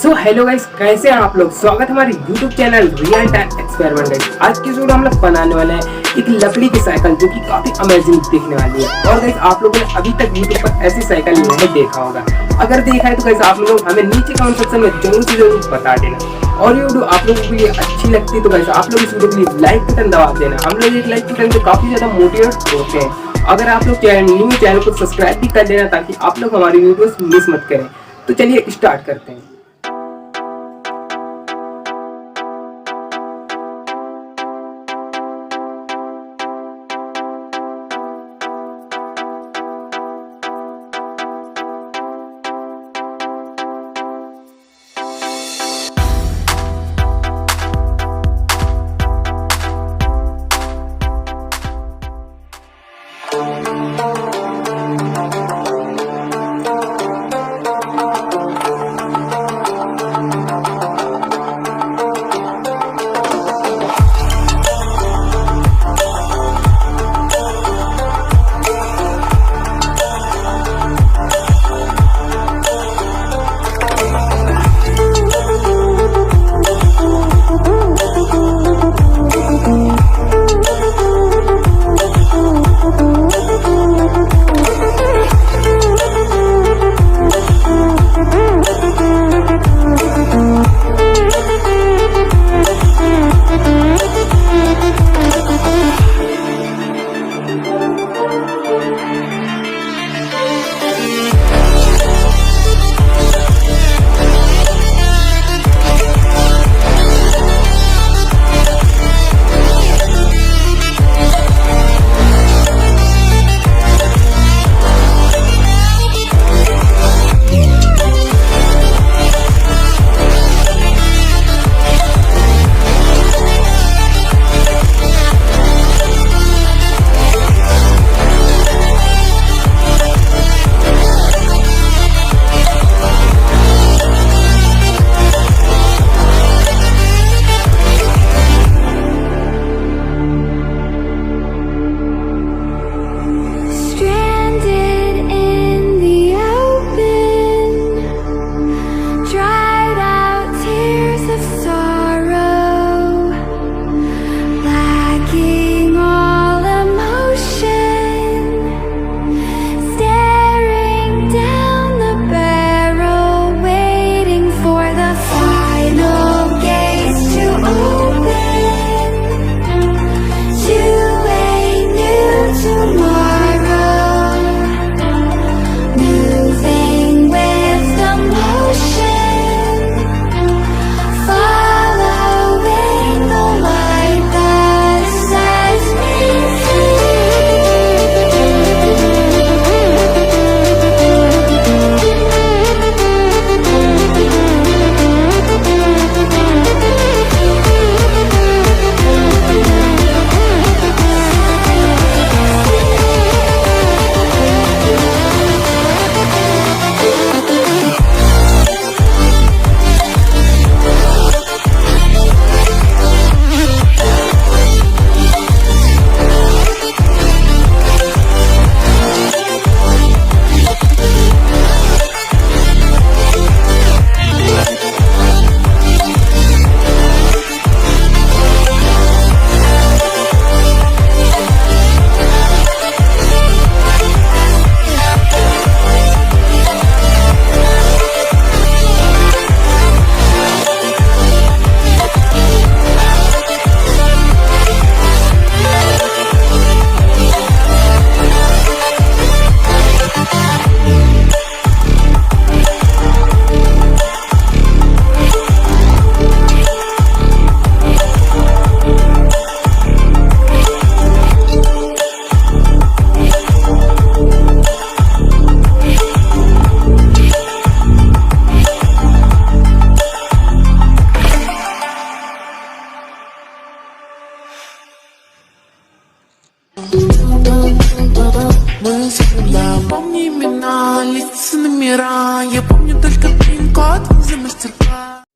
So hello guys, कैसे हैं आप लोग। स्वागत है हमारे YouTube channel real time experiment guys. आज की वीडियो हम लोग बनाने वाले हैं एक लकड़ी की साइकिल जो कि काफी अमेजिंग दिखने वाली है। और गाइस आप लोगों ने अभी तक यूट्यूब पर ऐसी साइकिल नहीं देखा होगा। अगर देखा है तो गाइस आप लोग हमें नीचे कमेंट सेक्शन में जरूर से जरूर बता देना। और ये वीडियो आप लोगों को ये अच्छी लगती है तो गाइस आप लोग इस वीडियो के लिए लाइक बटन दबा देना। हम लोग एक लाइक बटन से काफी ज्यादा मोटिवेट होते हैं। अगर आप लोग चैनल को सब्सक्राइब भी कर देना ताकि आप लोग हमारी वीडियोस मिस मत करें। तो चलिए स्टार्ट करते हैं। Помни имена, лица номера. Я помню только пин-код за мастер-класс.